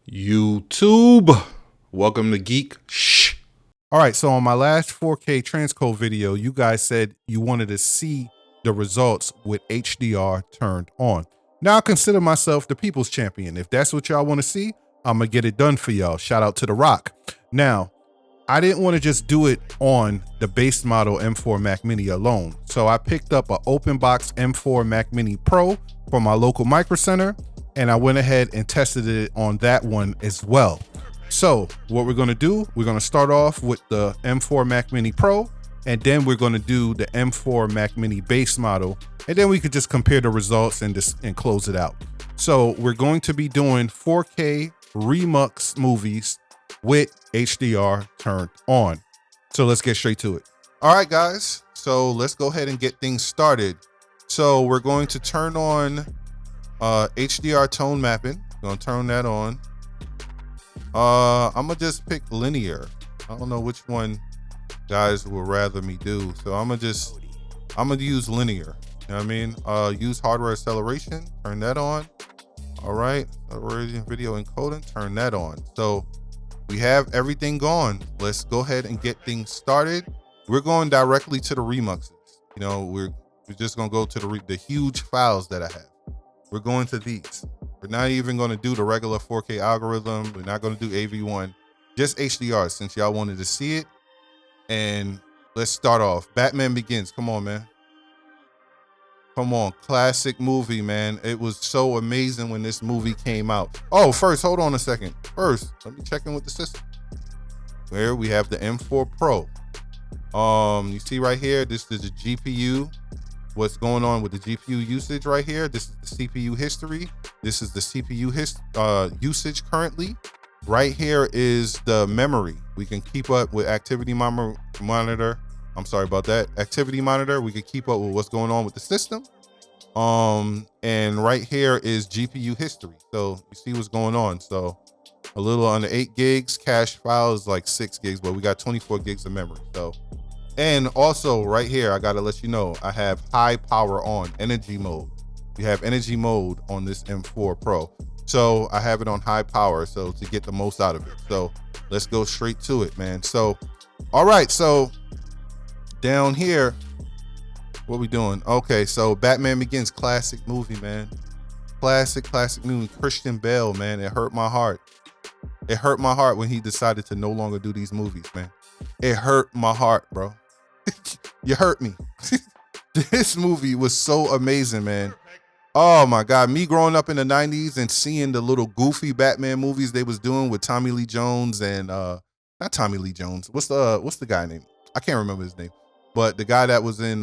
YouTube, welcome to Geek Shh. All right, so on my last 4K transcode video, you guys said you wanted to see the results with HDR turned on. Now I consider myself the people's champion. If that's what y'all want to see, I'm gonna get it done for y'all. Shout out to The Rock. Now, I didn't want to just do it on the base model M4 Mac Mini alone. So I picked up an open box M4 Mac Mini Pro from my local micro center, and I went ahead and tested it on that one as well. So what we're gonna do, we're gonna start off with the M4 Mac Mini Pro, and then we're gonna do the M4 Mac Mini base model, and then we could just compare the results and close it out. So we're going to be doing 4K RemuX Movies with HDR turned on. So let's get straight to it. All right, guys, so let's go ahead and get things started. So we're going to turn on HDR tone mapping. We're gonna turn that on. I'm gonna just pick linear. I don't know which one guys would rather me do. So I'm gonna use linear. You know what I mean? Use hardware acceleration, turn that on. All right, video encoding, turn that on. So we have everything going. Let's go ahead and get things started. We're going directly to the remuxes. You know, we're just gonna go to the huge files that I have. We're going to these. We're not even gonna do the regular 4K algorithm. We're not gonna do AV1, just HDR since y'all wanted to see it. And let's start off. Batman Begins, come on, man. Come on, classic movie, man. It was so amazing when this movie came out. Oh, first, hold on a second. First, let me check in with the system. Where we have the M4 Pro. You see right here, this is the GPU. What's going on with the GPU usage right here? This is the CPU history. This is the CPU usage currently. Right here is the memory. We can keep up with activity monitor. I'm sorry about that. Activity monitor. We can keep up with what's going on with the system. And right here is GPU history. So you see what's going on. So a little under 8 gigs. Cache file is like 6 gigs, but we got 24 gigs of memory. So, and also right here, I gotta let you know, I have high power on, energy mode. We have energy mode on this M4 Pro. So I have it on high power, so to get the most out of it. So let's go straight to it, man. So, all right, so down here, what we doing? Okay, so Batman Begins, classic movie, man. Classic movie. Christian Bale, man. It hurt my heart. It hurt my heart when he decided to no longer do these movies, man. It hurt my heart, bro. You hurt me. This movie was so amazing, man. Oh my God, me growing up in the 90s and seeing the little goofy Batman movies they was doing with Tommy Lee Jones and not Tommy Lee Jones. What's the guy name? I can't remember his name. But the guy that was in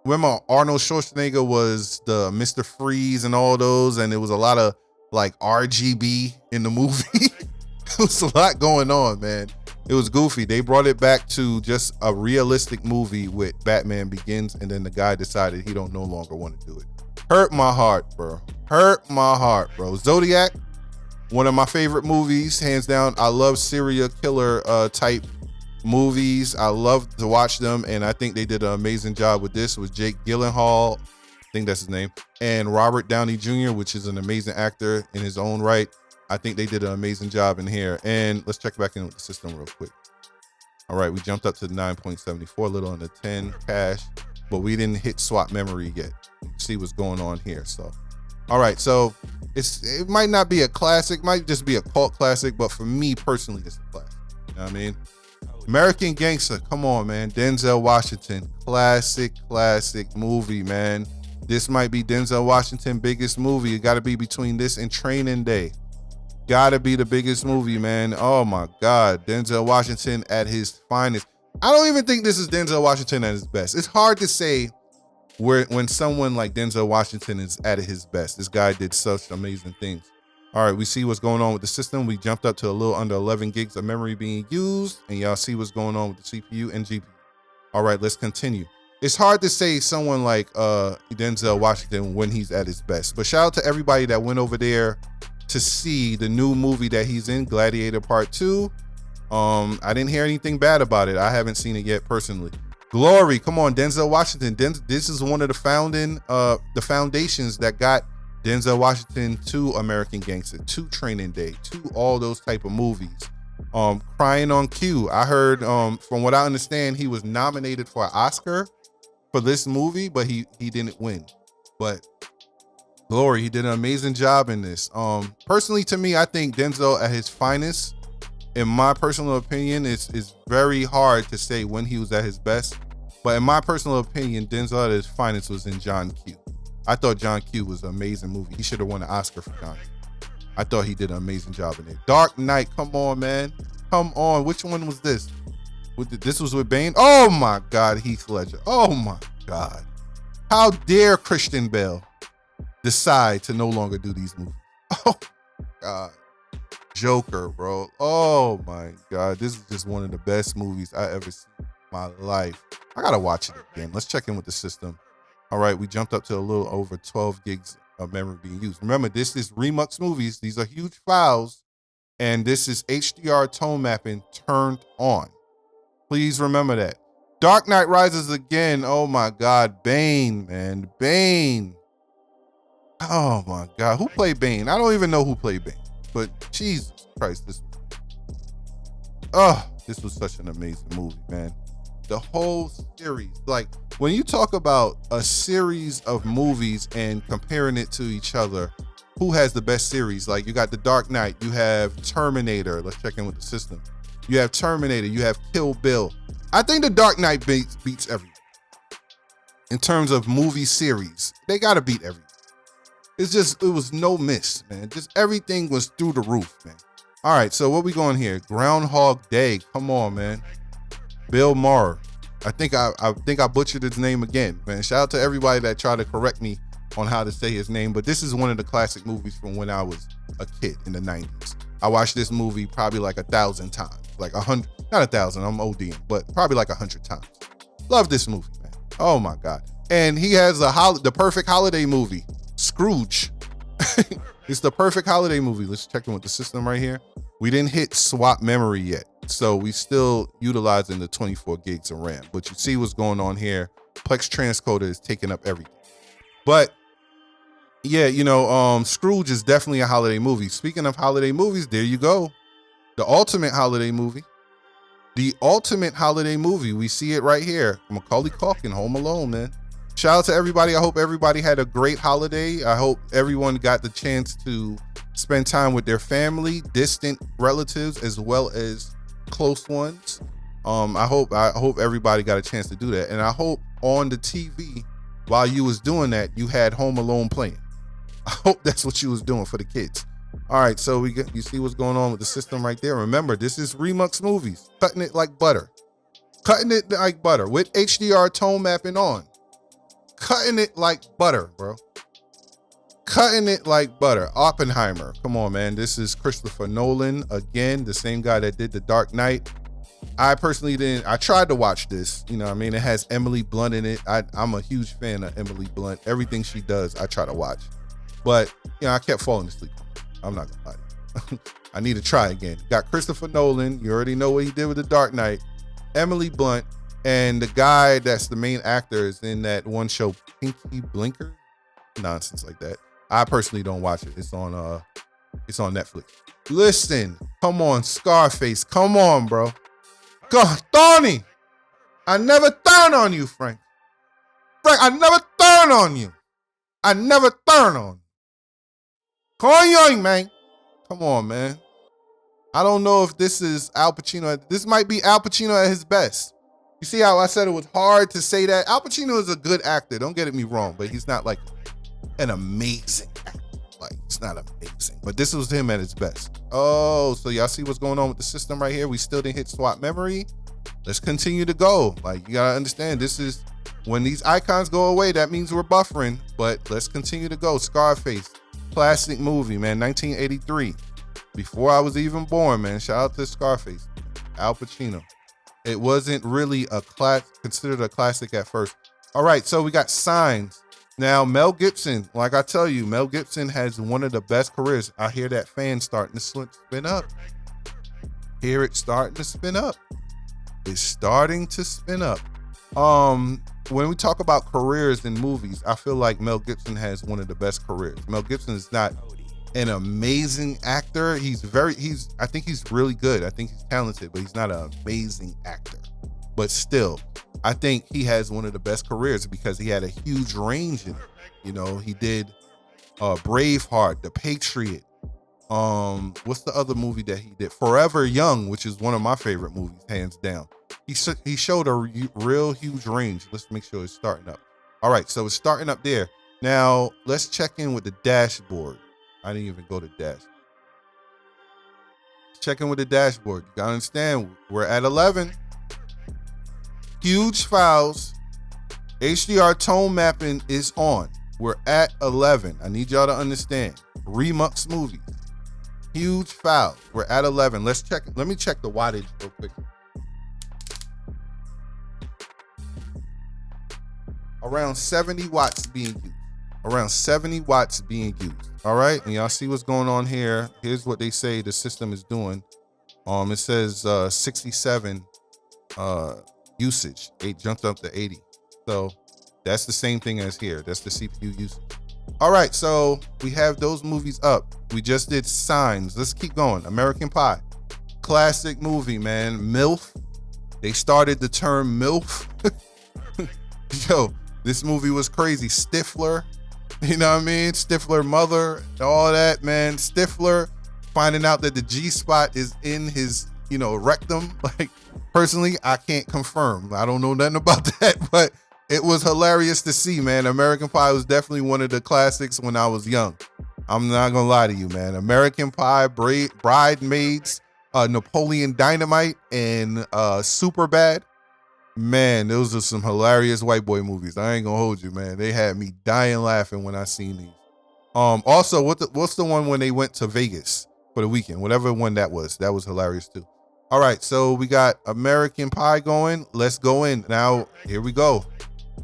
remember Arnold Schwarzenegger was the Mr. Freeze and all those, and there was a lot of like RGB in the movie. There was a lot going on, man. It was goofy. They brought it back to just a realistic movie with Batman Begins, and then the guy decided he don't no longer want to do it. Hurt my heart, bro. Hurt my heart, bro. Zodiac, one of my favorite movies, hands down. I love serial killer type movies. I love to watch them, and I think they did an amazing job with this. With Jake Gyllenhaal, I think that's his name, and Robert Downey Jr., which is an amazing actor in his own right. I think they did an amazing job in here. And let's check back in with the system real quick. All right, we jumped up to 9.74, a little under 10 cache, but we didn't hit swap memory yet. See what's going on here. So, all right, so it might not be a classic, might just be a cult classic, but for me personally, it's a classic. You know what I mean? American Gangster, come on, man. Denzel Washington, classic movie, man. This might be Denzel Washington's biggest movie. It got to be between this and Training Day. Got to be the biggest movie, man. Oh my God, Denzel Washington at his finest. I don't even think this is Denzel Washington at his best. It's hard to say when someone like Denzel Washington is at his best. This guy did such amazing things. All right, we see what's going on with the system. We jumped up to a little under 11 gigs of memory being used, and y'all see what's going on with the CPU and GPU. All right, let's continue. It's hard to say someone like Denzel Washington when he's at his best, but shout out to everybody that went over there to see the new movie that he's in, Gladiator Part 2. I didn't hear anything bad about it. I haven't seen it yet personally. Glory, come on, Denzel Washington. This is one of the foundations that got Denzel Washington, 2 American Gangster, 2 Training Day, 2 all those type of movies. Crying on Q. I heard, from what I understand, he was nominated for an Oscar for this movie, but he didn't win. But glory, he did an amazing job in this. Personally, to me, I think Denzel at his finest, in my personal opinion, is very hard to say when he was at his best. But in my personal opinion, Denzel at his finest was in John Q. I thought John Q was an amazing movie. He should have won an Oscar for John Q. I thought he did an amazing job in it. Dark Knight, come on, man. Come on. Which one was this? This was with Bane? Oh my God, Heath Ledger. Oh my God. How dare Christian Bale decide to no longer do these movies? Oh God. Joker, bro. Oh my God. This is just one of the best movies I ever seen in my life. I gotta watch it again. Let's check in with the system. All right, we jumped up to a little over 12 gigs of memory being used. Remember, this is RemuX Movies. These are huge files, and this is HDR tone mapping turned on. Please remember that. Dark Knight Rises again. Oh my God, Bane, man, Bane. Oh my God, who played Bane? I don't even know who played Bane, but Jesus Christ, this was such an amazing movie, man. The whole series, like when you talk about a series of movies and comparing it to each other, who has the best series? Like you got The Dark Knight, you have Terminator. Let's check in with the system. You have Terminator, you have Kill Bill. I think The Dark Knight beats everything. In terms of movie series, they gotta beat everything. It was no miss, man. Just everything was through the roof, man. All right, so what we going here? Groundhog Day, come on, man. Bill Maher. I think I butchered his name again, man. Shout out to everybody that tried to correct me on how to say his name, but this is one of the classic movies from when I was a kid in the 90s. I watched this movie probably like 1,000 times, like 100, not 1,000, I'm ODing, but probably like 100 times. Love this movie, man. Oh my God. And he has the perfect holiday movie, Scrooge. It's the perfect holiday movie. Let's check in with the system right here. We didn't hit swap memory yet, so we still utilizing the 24 gigs of RAM. But you see what's going on here. Plex transcoder is taking up everything. But yeah, Scrooge is definitely a holiday movie. Speaking of holiday movies, there you go. The ultimate holiday movie. The ultimate holiday movie. We see it right here. Macaulay Culkin, Home Alone, man. Shout out to everybody. I hope everybody had a great holiday. I hope everyone got the chance to spend time with their family, distant relatives, as well as close ones. I hope everybody got a chance to do that. And I hope on the TV, while you was doing that, you had Home Alone playing. I hope that's what you was doing for the kids. All right, so you see what's going on with the system right there. Remember, this is RemuX Movies, cutting it like butter. Cutting it like butter with HDR tone mapping on. Cutting it like butter, bro. Cutting it like butter. Oppenheimer. Come on, man. This is Christopher Nolan. Again, the same guy that did The Dark Knight. I personally didn't. I tried to watch this. You know what I mean? It has Emily Blunt in it. I'm a huge fan of Emily Blunt. Everything she does, I try to watch. But, I kept falling asleep. I'm not going to lie to you. I need to try again. Got Christopher Nolan. You already know what he did with The Dark Knight. Emily Blunt. And the guy that's the main actor is in that one show, Pinky Blinker. Nonsense like that. I personally don't watch it. It's on Netflix. Listen, come on, Scarface. Come on, bro. God, Tony. I never turn on you, Frank. Frank, I never turn on you. I never turn on you. Come on, young man. Come on, man. I don't know if this is Al Pacino. This might be Al Pacino at his best. You see how I said it was hard to say that? Al Pacino is a good actor. Don't get me wrong, but he's not like an amazing actor. Like, it's not amazing. But this was him at his best. Oh, so y'all see what's going on with the system right here? We still didn't hit swap memory. Let's continue to go. Like, you gotta understand, this is when these icons go away, that means we're buffering. But let's continue to go. Scarface, classic movie, man, 1983. Before I was even born, man. Shout out to Scarface, Al Pacino. It wasn't really considered a classic at first. All right, so we got Signs. Now, Mel Gibson, like I tell you, Mel Gibson has one of the best careers. I hear that fan starting to spin up. Hear it starting to spin up. It's starting to spin up. when we talk about careers in movies, I feel like Mel Gibson has one of the best careers. Mel Gibson is not an amazing actor. I think he's really good. I think he's talented, but he's not an amazing actor. But still, I think he has one of the best careers because he had a huge range in it. You know, he did Braveheart, The Patriot. What's the other movie that he did? Forever Young, which is one of my favorite movies, hands down. He showed a real huge range. Let's make sure it's starting up. All right, so it's starting up there. Now, let's check in with the dashboard. I didn't even go to dash. Check in with the dashboard. You gotta understand, we're at 11. Huge files. HDR tone mapping is on. We're at 11. I need y'all to understand. RemuX Movies. Huge file. We're at 11. Let's check. Let me check the wattage real quick. Around 70 watts being used. Around 70 watts being used. All right, and y'all see what's going on here. Here's what they say the system is doing. It says 67 usage. It jumped up to 80. So that's the same thing as here. That's the CPU usage. All right, so we have those movies up. We just did Signs. Let's keep going. American Pie. Classic movie, man. MILF. They started the term MILF. Yo, this movie was crazy. Stifler. You know what I mean? Stifler mother, all that, man. Stifler finding out that the G-spot is in his, rectum. Like, personally, I can't confirm. I don't know nothing about that, but it was hilarious to see, man. American Pie was definitely one of the classics when I was young. I'm not gonna lie to you, man. American Pie, Bridesmaids, Napoleon Dynamite, and Superbad. Man, those are some hilarious white boy movies. I ain't gonna hold you, man. They had me dying laughing when I seen these. Also, what's the one when they went to Vegas for the weekend? Whatever one that was hilarious too. All right, so we got American Pie going. Let's go in now. Here we go.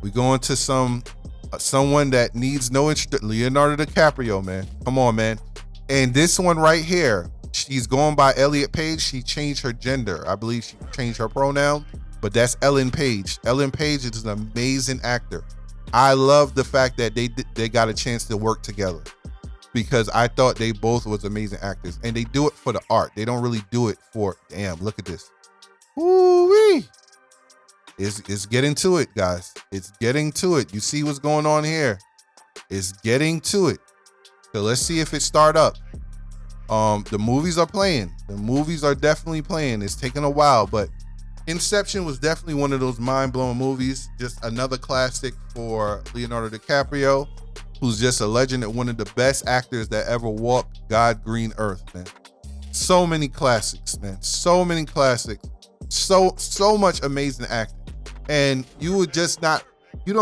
We going to someone that needs no Leonardo DiCaprio, man. Come on, man. And this one right here, she's going by Elliot Page. She changed her gender. I believe she changed her pronoun. But that's Ellen Page. Ellen Page is an amazing actor. I love the fact that they got a chance to work together because I thought they both was amazing actors, and they do it for the art. They don't really do it for, damn, look at this. Woo-wee. It's getting to it, guys. It's getting to it. You see what's going on here? It's getting to it. So let's see if it start up. The movies are playing. The movies are definitely playing. It's taking a while, but Inception was definitely one of those mind-blowing movies. Just another classic for Leonardo DiCaprio, who's just a legend and one of the best actors that ever walked God green earth, man. So many classics, man. So many classics. So much amazing acting. And you would just not, you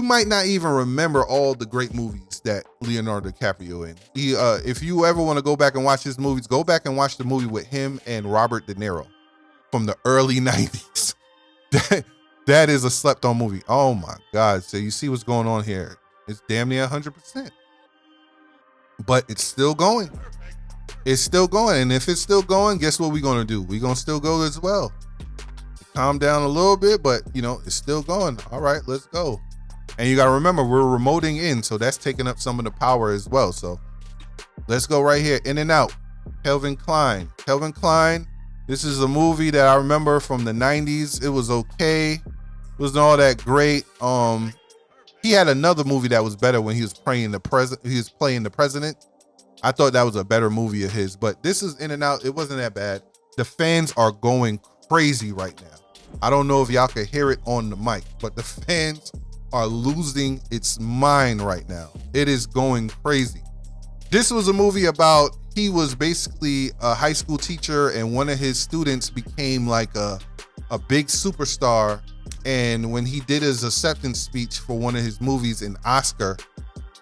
might not even remember all the great movies that Leonardo DiCaprio in. If you ever want to go back and watch his movies, go back and watch the movie with him and Robert De Niro from the early 90s. That is a slept on movie. Oh my God. So you see what's going on here. It's damn near 100%. But it's still going. It's still going. And if it's still going, guess what we're going to do? We're going to still go as well. Calm down a little bit, but it's still going. All right, let's go. And you got to remember, we're remoting in, so that's taking up some of the power as well. So let's go right here. In and Out. Calvin Klein. Calvin Klein. This is a movie that I remember from the 90s. It was okay. It wasn't all that great. He had another movie that was better when he was playing the president. I thought that was a better movie of his, but this is In and Out. It wasn't that bad. The fans are going crazy right now. I don't know if y'all can hear it on the mic, but the fans are losing its mind right now. It is going crazy. This was a movie about, he was basically a high school teacher and one of his students became like a big superstar. And when he did his acceptance speech for one of his movies in Oscar,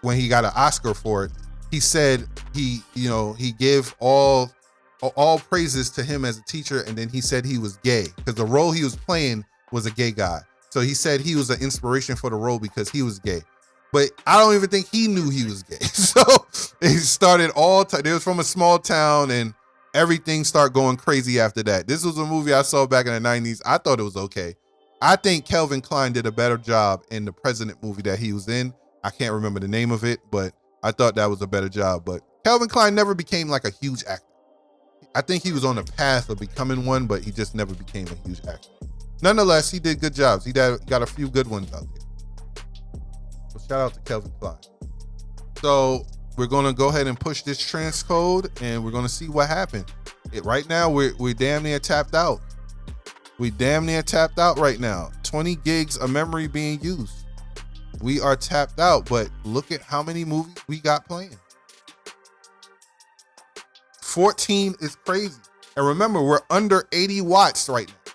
when he got an Oscar for it, he said he gave all praises to him as a teacher, and then he said he was gay because the role he was playing was a gay guy. So he said he was an inspiration for the role because he was gay. But I don't even think he knew he was gay. So it started they was from a small town and everything started going crazy after that. This was a movie I saw back in the 90s. I thought it was okay. I think Calvin Klein did a better job in the President movie that he was in. I can't remember the name of it, but I thought that was a better job. But Calvin Klein never became like a huge actor. I think he was on the path of becoming one, but he just never became a huge actor. Nonetheless, he did good jobs. He got a few good ones out there. So shout out to Calvin Klein. So we're gonna go ahead and push this transcode, and we're gonna see what happens. Right now, we're damn near tapped out. We damn near tapped out right now. 20 gigs of memory being used. We are tapped out, but look at how many movies we got playing. 14 is crazy. And remember, we're under 80 watts right now.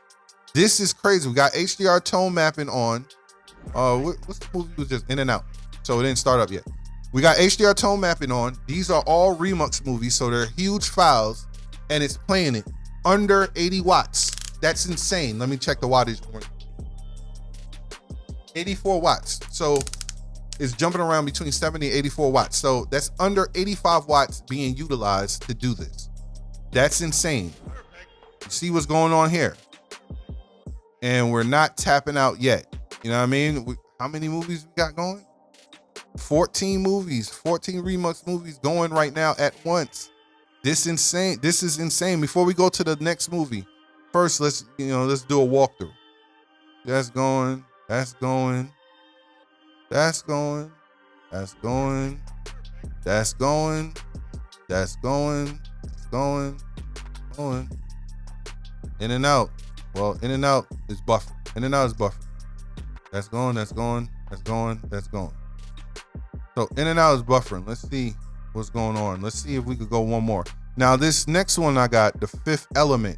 This is crazy. We got HDR tone mapping on. What's the movie was just in and out? So it didn't start up yet. We got HDR tone mapping on. These are all RemuX movies, so they're huge files, and it's playing it under 80 watts. That's insane. Let me check the wattage. 84 watts. So it's jumping around between 70 and 84 watts. So that's under 85 watts being utilized to do this. That's insane. You see what's going on here? And we're not tapping out yet. You know what I mean? How many movies we got going? 14 movies, 14 RemuX movies going right now at once. This is insane. Before we go to the next movie, first let's do a walkthrough. That's going. That's going. That's going. That's going. That's going. That's going. Going. Going. In and out. Well, in and out is buffer. In and out is buffer. That's going. That's going. That's going. That's going. So in and out is buffering. Let's see what's going on. Let's see if we could go one more. Now this next one I got, The Fifth Element,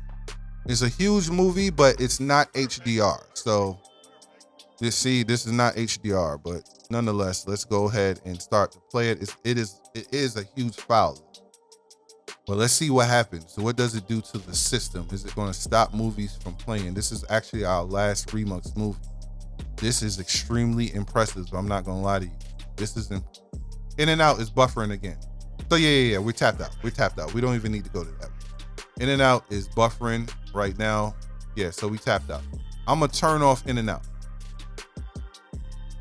is a huge movie, but it's not HDR. So this is not HDR, but nonetheless, let's go ahead and start to play it. It is a huge file. But let's see what happens. So what does it do to the system? Is it going to stop movies from playing? This is actually our last RemuX movie. This is extremely impressive, so I'm not going to lie to you. This is in and out is buffering again. So yeah, we're tapped out. We're tapped out. We don't even need to go to that. In and out is buffering right now. Yeah, so we tapped out. I'm gonna turn off in and out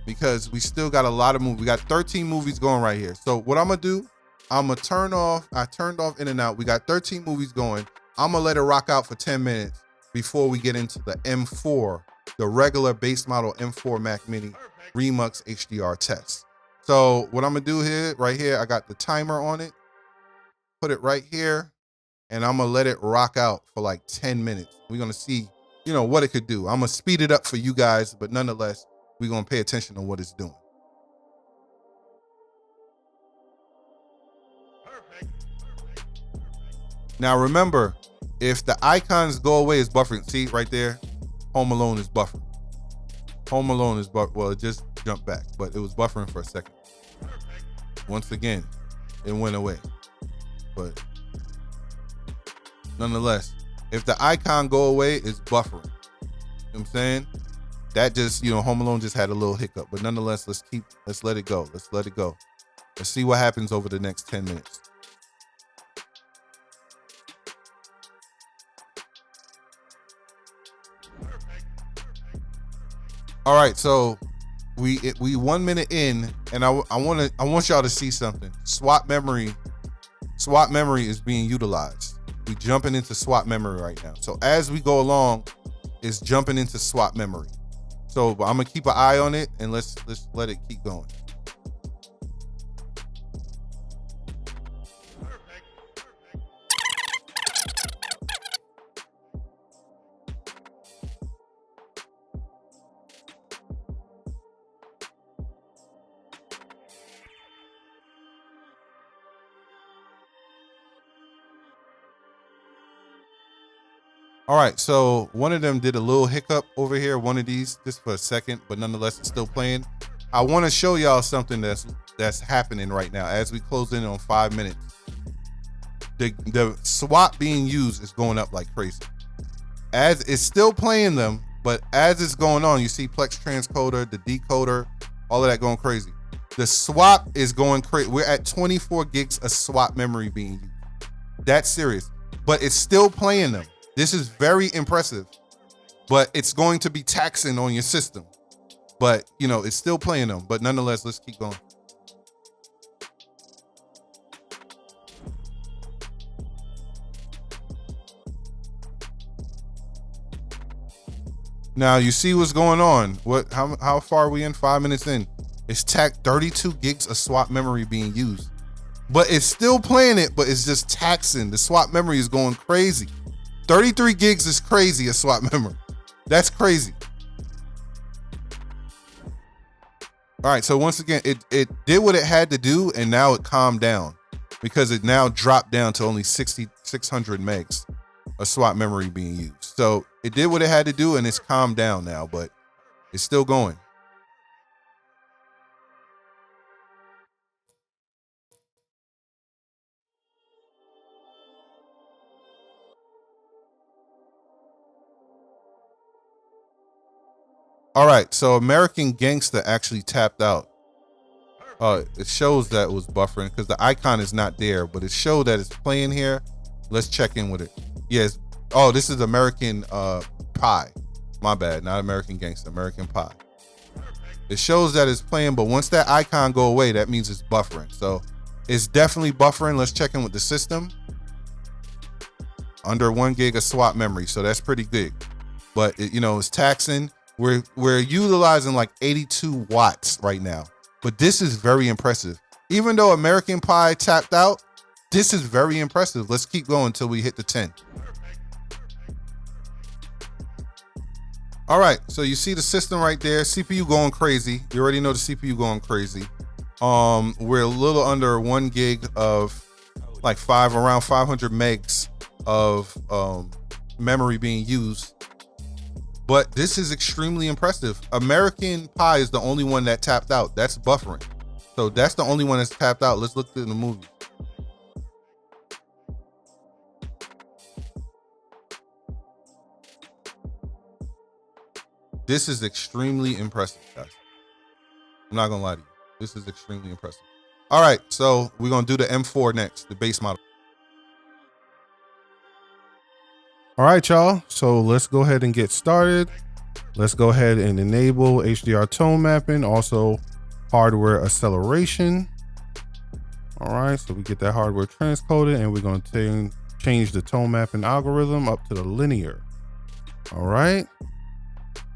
because we still got a lot of movies. We got 13 movies going right here. So what I'm gonna do, I'm gonna turn off. I turned off in and out. We got 13 movies going. I'm gonna let it rock out for 10 minutes before we get into the M4, the regular base model M4 Mac Mini RemuX HDR test. So what I'm gonna do here, right here, I got the timer on it, put it right here, and I'm gonna let it rock out for like 10 minutes. We're gonna see, what it could do. I'm gonna speed it up for you guys, but nonetheless, we're gonna pay attention to what it's doing. Now remember, if the icons go away, it's buffering. See right there, Home Alone is buffering. Home Alone is well, it just jumped back, but it was buffering for a second. Once again, it went away. But nonetheless, if the icon go away, it's buffering. You know what I'm saying? That just, Home Alone just had a little hiccup. But nonetheless, let's let it go. Let's let it go. Let's see what happens over the next 10 minutes. All right, so we 1 minute in, and I want y'all to see something. Swap memory is being utilized. We jumping into swap memory right now. So as we go along, it's jumping into swap memory. So I'm gonna keep an eye on it, and let's let it keep going. All right, so one of them did a little hiccup over here, one of these, just for a second, but nonetheless, it's still playing. I want to show y'all something that's happening right now as we close in on 5 minutes. The swap being used is going up like crazy. As it's still playing them, but as it's going on, you see Plex transcoder, the decoder, all of that going crazy. The swap is going crazy. We're at 24 gigs of swap memory being used. That's serious, but it's still playing them. This is very impressive. but it's going to be taxing on your system. But, you know, it's still playing them. But nonetheless, let's keep going. Now, you see what's going on. How far are we in? 5 minutes in. It's tacked 32 gigs of swap memory being used. But it's still playing it, but it's just taxing. The swap memory is going crazy. 33 gigs is crazy, a swap memory. That's crazy. All right, so once again, it did what it had to do, and now it calmed down because it now dropped down to only 600 megs of swap memory being used. So it did what it had to do, and it's calmed down now, but it's still going. All right, so American Gangster actually tapped out. It shows that it was buffering because the icon is not there, but it showed that it's playing here. Let's check in with it. Yes. Oh, this is American Pie. My bad, not American Gangster, American Pie. It shows that it's playing, but once that icon go away, that means it's buffering. So it's definitely buffering. Let's check in with the system. Under 1 gig of swap memory, so that's pretty good. But it, you know, it's taxing. We're utilizing like 82 watts right now, but this is very impressive. Even though American Pie tapped out, this is very impressive. Let's keep going until we hit the 10. All right, so you see the system right there, CPU going crazy. You already know the CPU going crazy. We're a little under 1 gig of like around 500 megs of memory being used. But this is extremely impressive. American Pie is the only one that tapped out. That's buffering. So that's the only one that's tapped out. Let's look through the movie. This is extremely impressive, guys. I'm not gonna lie to you. This is extremely impressive. All right, so we're gonna do the M4 next, the base model. All right, y'all. So let's go ahead and get started. Let's go ahead and enable HDR tone mapping, also hardware acceleration. All right, so we get that hardware transcoded, and we're going to change the tone mapping algorithm up to the linear. All right.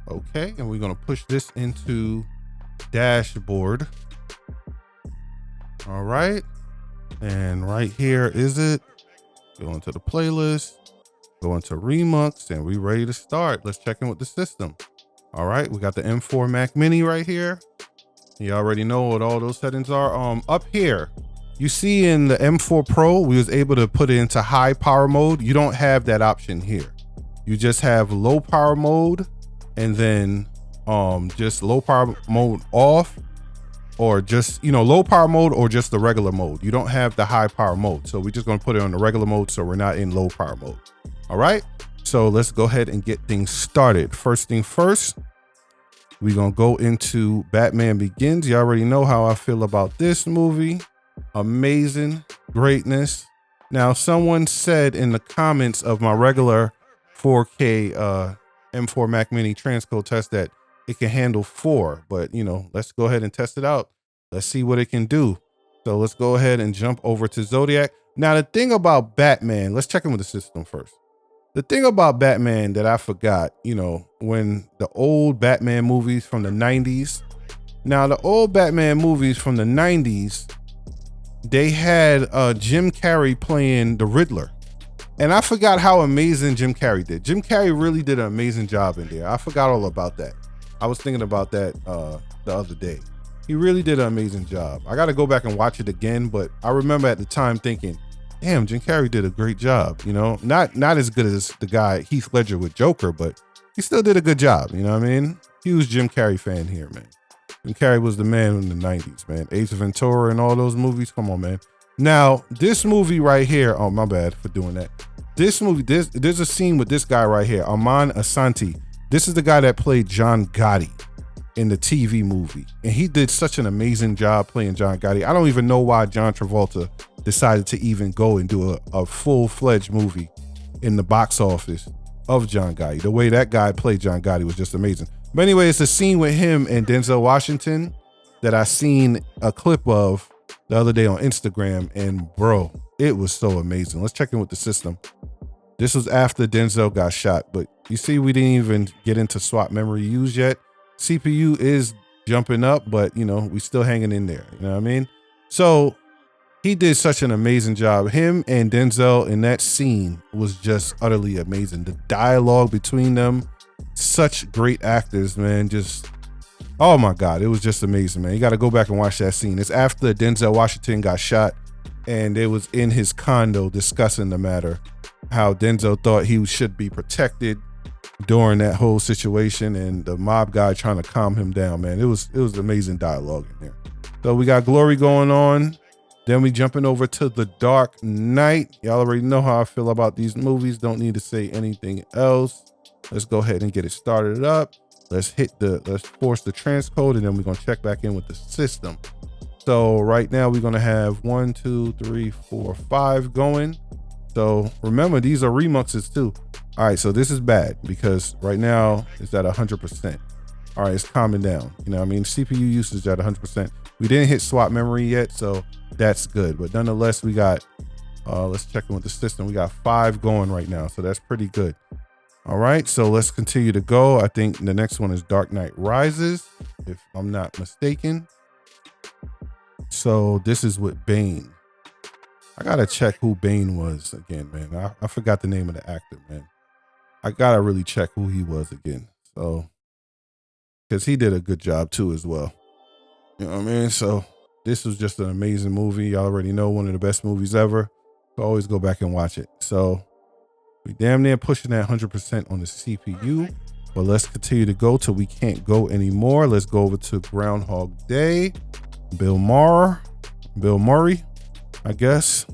Okay, and we're going to push this into dashboard. All right. And right here is it. Go into the playlist. Go into RemuX, and we ready to start. Let's check in with the system. All right, we got the M4 Mac Mini right here. You already know what all those settings are. Up here, you see in the M4 Pro, we was able to put it into high power mode. You don't have that option here. You just have low power mode, and then just low power mode off, or just, you know, low power mode or just the regular mode. You don't have the high power mode. So we're just gonna put it on the regular mode so we're not in low power mode. All right, so let's go ahead and get things started. First thing first, we're gonna go into Batman Begins. You already know how I feel about this movie. Amazing greatness. Now, someone said in the comments of my regular 4K M4 Mac Mini transcode test that it can handle 4, but you know, let's go ahead and test it out. Let's see what it can do. So let's go ahead and jump over to Zodiac. Now, the thing about Batman, let's check in with the system first. The thing about Batman that I forgot, you know, when the old Batman movies from the 90s, now the old Batman movies from the 90s, they had Jim Carrey playing the Riddler. And I forgot how amazing Jim Carrey did. Jim Carrey really did an amazing job in there. I forgot all about that. I was thinking about that the other day. He really did an amazing job. I got to go back and watch it again, but I remember at the time thinking, damn, Jim Carrey did a great job. You know, not as good as the guy Heath Ledger with Joker, but he still did a good job. You know what I mean? Huge Jim Carrey fan here, man. Jim Carrey was the man in the 90s, man. Ace Ventura and all those movies. Come on, man. Now, this movie right here, oh, my bad for doing that. This movie, there's a scene with this guy right here, Armand Asante. This is the guy that played John Gotti in the TV movie. And he did such an amazing job playing John Gotti. I don't even know why John Travolta decided to even go and do a full-fledged movie in the box office of John Gotti. The way that guy played John Gotti was just amazing. But anyway, it's a scene with him and Denzel Washington that I seen a clip of the other day on Instagram, and bro, it was so amazing. Let's check in with the system. This was after Denzel got shot, but you see we didn't even get into swap memory use yet. CPU is jumping up, but you know, we still hanging in there. You know what I mean? So he did such an amazing job. Him and Denzel in that scene was just utterly amazing. The dialogue between them, such great actors, man. Just, oh my God, it was just amazing, man. You got to go back and watch that scene. It's after Denzel Washington got shot, and it was in his condo discussing the matter, how Denzel thought he should be protected during that whole situation, and the mob guy trying to calm him down, man. It was amazing dialogue in there. So we got Glory going on. Then we jumping over to The Dark Knight. Y'all already know how I feel about these movies. Don't need to say anything else. Let's go ahead and get it started up. Let's force the transcode, and then we're gonna check back in with the system. So right now we're gonna have 1, 2, 3, 4, 5 going. So remember, these are remuxes too. All right, so this is bad because right now it's at 100%. All right, it's calming down. You know what I mean? CPU usage at 100%. We didn't hit swap memory yet, so that's good. But nonetheless, we got, let's check in with the system. We got 5 going right now, so that's pretty good. All right, so let's continue to go. I think the next one is Dark Knight Rises, if I'm not mistaken. So this is with Bane. I gotta check who Bane was again, man. I forgot the name of the actor, man. I gotta really check who he was again. So, because he did a good job too as well. You know what I mean? So this was just an amazing movie. Y'all already know, one of the best movies ever. So always go back and watch it. So we damn near pushing that 100% on the CPU. But let's continue to go till we can't go anymore. Let's go over to Groundhog Day. Bill Murray, I guess.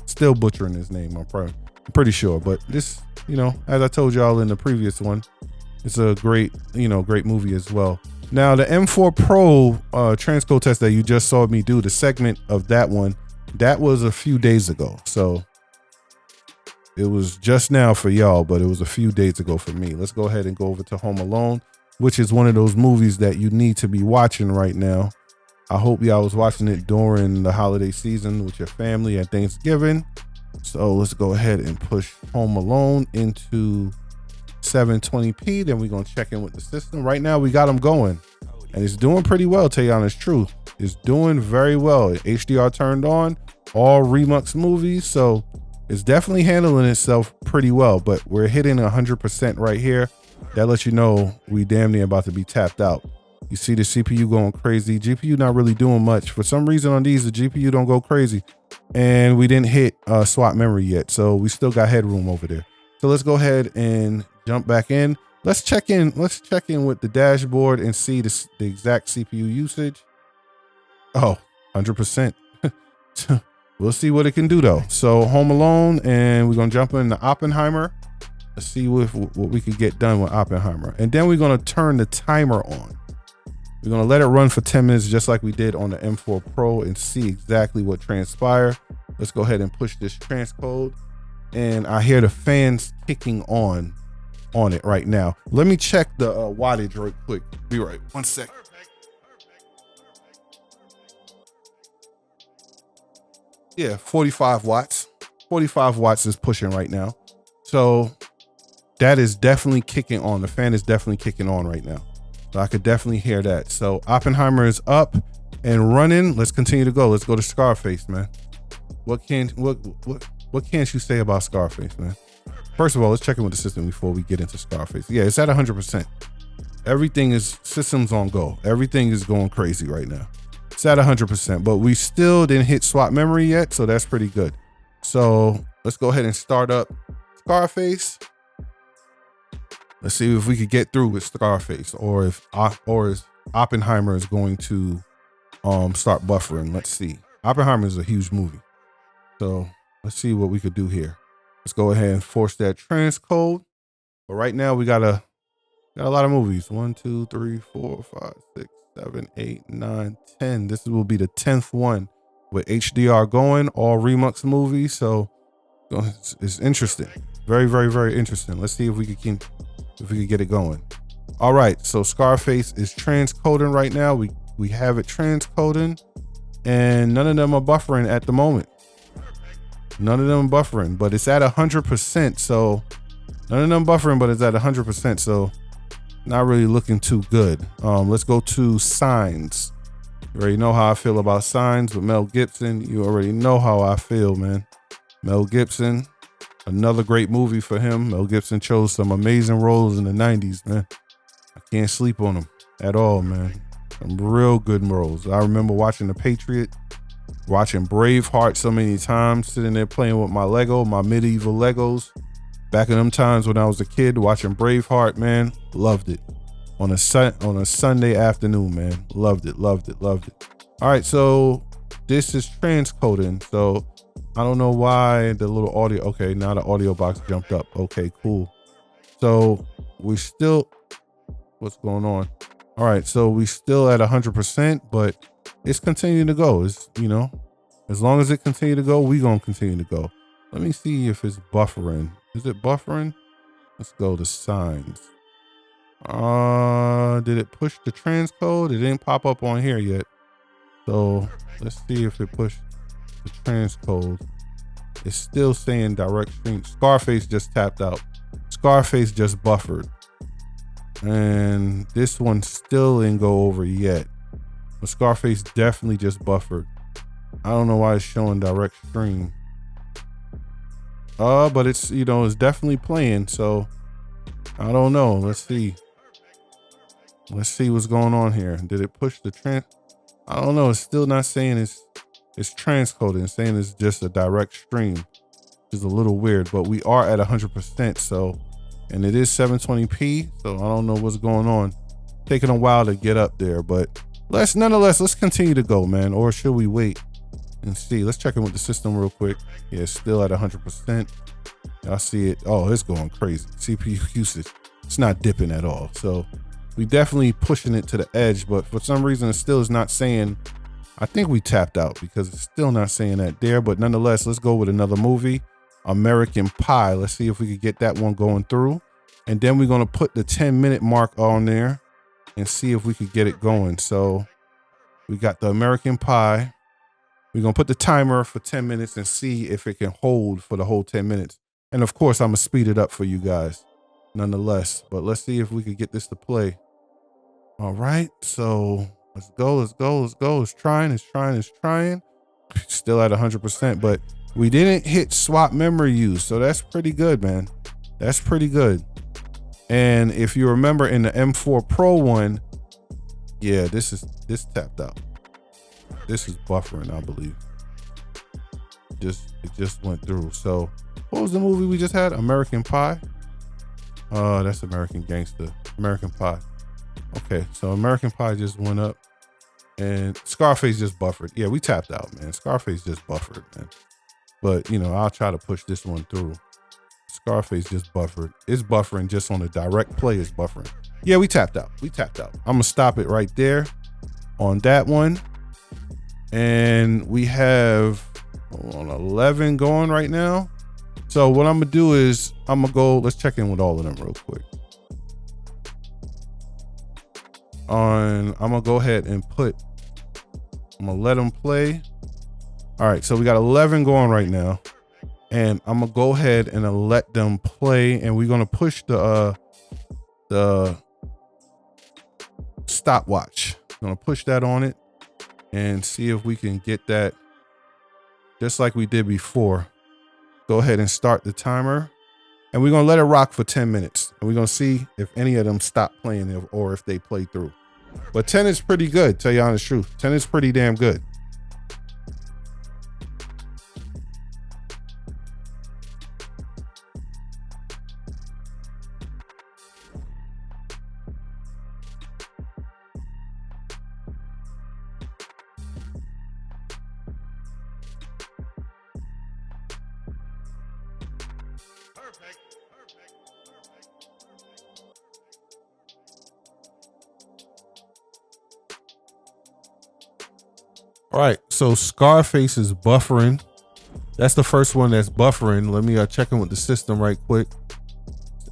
Still butchering his name, I'm pretty sure. But this, you know, as I told y'all in the previous one, it's a great movie as well. Now, the M4 Pro transcode test that you just saw me do, the segment of that one, that was a few days ago. So it was just now for y'all, but it was a few days ago for me. Let's go ahead and go over to Home Alone, which is one of those movies that you need to be watching right now. I hope y'all was watching it during the holiday season with your family at Thanksgiving. So let's go ahead and push Home Alone into 720p. Then we're gonna check in with the system. Right now we got them going, and it's doing pretty well, tell you honest truth. It's doing very well. HDR turned on, all RemuX movies, so it's definitely handling itself pretty well. But we're hitting 100% right here. That lets you know we damn near about to be tapped out. You see the CPU going crazy. GPU not really doing much. For some reason on these, the GPU don't go crazy. And we didn't hit swap memory yet, so we still got headroom over there. So let's go ahead and jump back in. Let's check in with the dashboard and see the exact CPU usage. Oh, 100%. We'll see what it can do though. So Home Alone, and we're gonna jump into Oppenheimer. Let's see what we could get done with Oppenheimer. And then we're gonna turn the timer on. We're gonna let it run for 10 minutes just like we did on the M4 Pro and see exactly what transpired. Let's go ahead and push this transcode. And I hear the fans kicking on it right now. Let me check the wattage real quick. Be right, 1 sec. Yeah, 45 watts. 45 watts is pushing right now. So that is definitely kicking on. The fan is definitely kicking on right now. So I could definitely hear that. So Oppenheimer is up and running. Let's continue to go. Let's go to Scarface, man. What can't you say about Scarface, man? First of all, let's check in with the system before we get into Scarface. Yeah, it's at 100%. Everything is systems on go. Everything is going crazy right now. It's at 100%, but we still didn't hit swap memory yet, so that's pretty good. So let's go ahead and start up Scarface. Let's see if we could get through with Scarface, or if Oppenheimer is going to start buffering. Let's see. Oppenheimer is a huge movie, so let's see what we could do here. Let's go ahead and force that transcode. But right now we got a lot of movies. 1, 2, 3, 4, 5, 6, 7, 8, 9, 10. This will be the 10th one with HDR going, all RemuX movies. So it's interesting. Very, very, very interesting. Let's see if we can get it going. All right, so Scarface is transcoding right now. We have it transcoding, and none of them are buffering at the moment. None of them buffering, but it's at 100%. So none of them buffering, but it's at 100%. So not really looking too good. Let's go to Signs. You already know how I feel about Signs with Mel Gibson. You already know how I feel, man. Mel Gibson, another great movie for him. Mel Gibson chose some amazing roles in the 90s, man. I can't sleep on him at all, man. Some real good roles. I remember watching The Patriot, watching Braveheart so many times, sitting there playing with my medieval Legos. Back in them times when I was a kid, watching Braveheart, man, loved it. On a Sunday afternoon, man, loved it. All right, so this is transcoding. So I don't know why the little audio. Okay, now the audio box jumped up. Okay, cool. So we still, what's going on? All right, so we still at 100%, but it's continuing to go. It's, you know, as long as it continue to go, we gonna continue to go. Let me see if it's buffering. Is it buffering? Let's go to Signs. Did it push the transcode? It didn't pop up on here yet. So let's see if it pushed the transcode. It's still saying direct stream. Scarface just tapped out. Scarface just buffered. And this one still didn't go over yet. But Scarface definitely just buffered. I don't know why it's showing direct stream. But it's, you know, it's definitely playing. So I don't know. Let's see. Let's see what's going on here. Did it push the trans? I don't know. It's still not saying it's transcoding. It's saying it's just a direct stream, which is a little weird, but we are at 100%. So, and it is 720p. So I don't know what's going on. Taking a while to get up there, but nonetheless, let's continue to go, man. Or should we wait and see? Let's check in with the system real quick. Yeah, it's still at 100%. Y'all see it. Oh, it's going crazy. CPU usage. It's not dipping at all. So we definitely pushing it to the edge, but for some reason it still is not saying. I think we tapped out because it's still not saying that there, but nonetheless, let's go with another movie, American Pie. Let's see if we could get that one going through. And then we're going to put the 10-minute mark on there and see if we could get it going. So we got the American Pie. We're going to put the timer for 10 minutes and see if it can hold for the whole 10 minutes. And of course, I'm going to speed it up for you guys nonetheless, but let's see if we could get this to play. All right, so let's go. It's trying. Still at 100%, but we didn't hit swap memory use, so that's pretty good, man. That's pretty good. And if you remember in the M4 Pro one, yeah, this tapped out. This is buffering, I believe. It just went through. So what was the movie we just had? American Pie? That's American Gangster. American Pie. Okay, so American Pie just went up and Scarface just buffered. Yeah, we tapped out, man. Scarface just buffered, man. But, you know, I'll try to push this one through. Scarface just buffered. It's buffering just on the direct play. It's buffering. Yeah, we tapped out. I'm going to stop it right there on that one. And we have on 11 going right now. So what I'm going to do is I'm going to go, let's check in with all of them real quick. I'm gonna go ahead and I'm gonna let them play. All right, so we got 11 going right now, and I'm gonna go ahead and let them play, and we're gonna push the stopwatch. Gonna push that on it and see if we can get that just like we did before. Go ahead and start the timer. And we're going to let it rock for 10 minutes. And we're going to see if any of them stop playing or if they play through. But 10 is pretty good, tell you the honest truth. 10 is pretty damn good. All right, so Scarface is buffering. That's the first one that's buffering. Let me check in with the system right quick.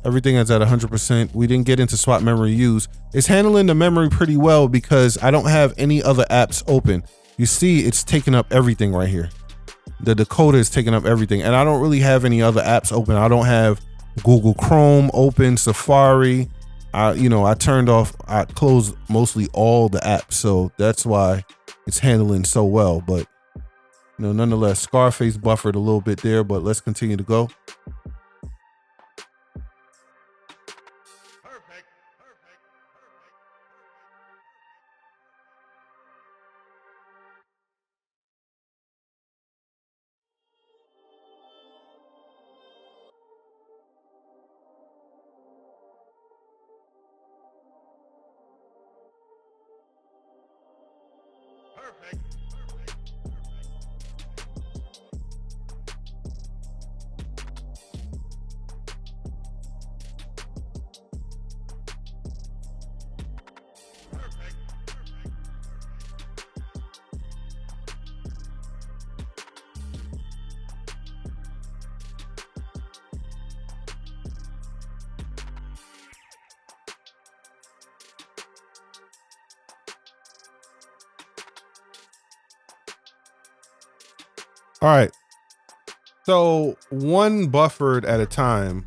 Everything is at 100%. We didn't get into swap memory use. It's handling the memory pretty well because I don't have any other apps open. You see, it's taking up everything right here. The decoder is taking up everything, and I don't really have any other apps open. I don't have Google Chrome open, Safari. I closed mostly all the apps, so that's why it's handling so well. But nonetheless, Scarface buffered a little bit there, but let's continue to go. All right. So one buffered at a time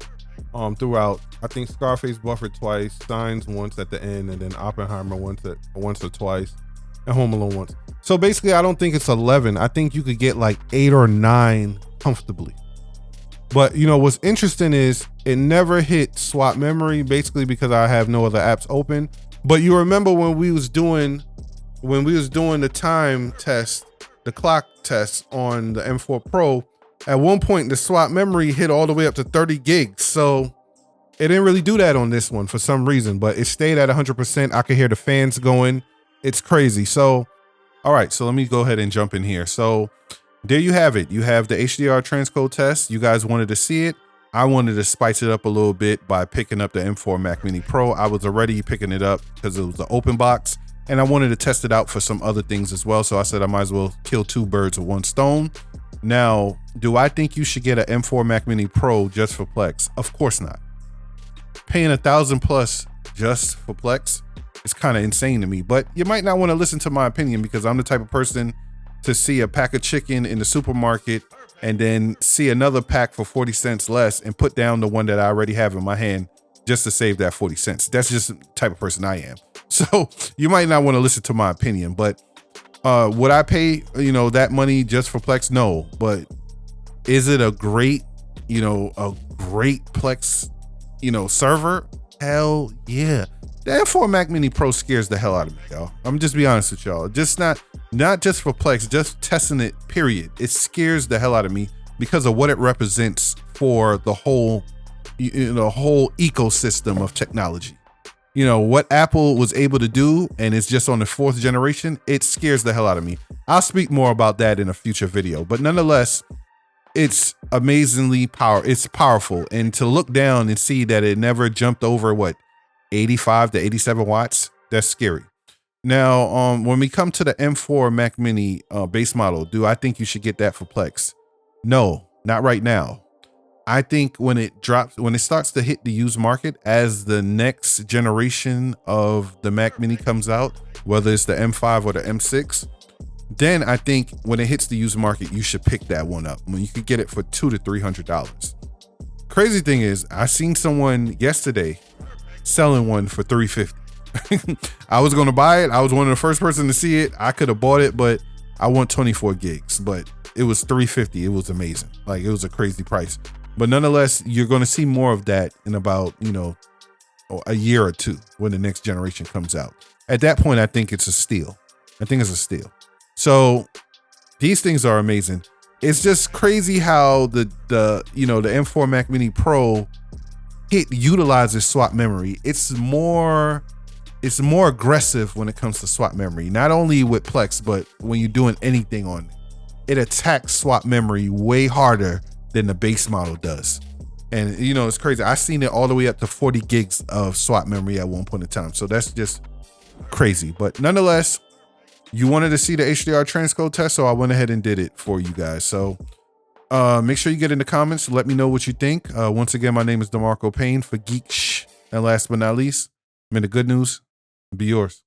throughout. I think Scarface buffered twice, Signs once at the end, and then Oppenheimer once or twice, and Home Alone once. So basically, I don't think it's 11. I think you could get like 8 or 9 comfortably. But what's interesting is it never hit swap memory, basically because I have no other apps open. But you remember when we was doing the time test, the clock test on the M4 Pro, at one point the swap memory hit all the way up to 30 gigs. So it didn't really do that on this one for some reason, but it stayed at 100%. I could hear the fans going. It's crazy. So, all right, so let me go ahead and jump in here. So there you have it. You have the HDR transcode test. You guys wanted to see it. I wanted to spice it up a little bit by picking up the M4 Mac Mini Pro. I was already picking it up because it was the open box, and I wanted to test it out for some other things as well. So I said I might as well kill 2 birds with 1 stone. Now, do I think you should get an M4 Mac Mini Pro just for Plex? Of course not. Paying $1,000+ just for Plex is kind of insane to me, but you might not want to listen to my opinion because I'm the type of person to see a pack of chicken in the supermarket and then see another pack for 40 cents less and put down the one that I already have in my hand just to save that 40 cents. That's just the type of person I am. So you might not want to listen to my opinion, but would I pay, that money just for Plex? No, but is it a great Plex, server? Hell yeah. The M4 Mac Mini Pro scares the hell out of me, y'all. I'm just be honest with y'all. Just not just for Plex, just testing it, period. It scares the hell out of me because of what it represents for the whole ecosystem of technology. What Apple was able to do, and it's just on the 4th generation, it scares the hell out of me. I'll speak more about that in a future video, but nonetheless, it's amazingly powerful. And to look down and see that it never jumped over 85 to 87 watts, that's scary. Now, when we come to the M4 Mac Mini base model, do I think you should get that for Plex? No, not right now. I think when it starts to hit the used market as the next generation of the Mac Mini comes out, whether it's the M5 or the M6, then I think when it hits the used market, you should pick that one up. When you could get it for $200 to $300. Crazy thing is, I seen someone yesterday selling one for $350. I was going to buy it. I was one of the first person to see it. I could have bought it, but I want 24 gigs, but it was $350. It was amazing. Like, it was a crazy price. But nonetheless, you're going to see more of that in about, a year or 2 when the next generation comes out. At that point, I think it's a steal. So these things are amazing. It's just crazy how the M4 Mac Mini Pro utilizes swap memory. It's more aggressive when it comes to swap memory, not only with Plex, but when you're doing anything on it attacks swap memory way harder than the base model does. And it's crazy. I've seen it all the way up to 40 gigs of swap memory at one point in time. So that's just crazy. But nonetheless, you wanted to see the HDR transcode test, so I went ahead and did it for you guys. So Make sure you get in the comments. Let me know what you think. Once again, my name is DeMarco Payne for Geek Shh. And last but not least, may the good news be yours.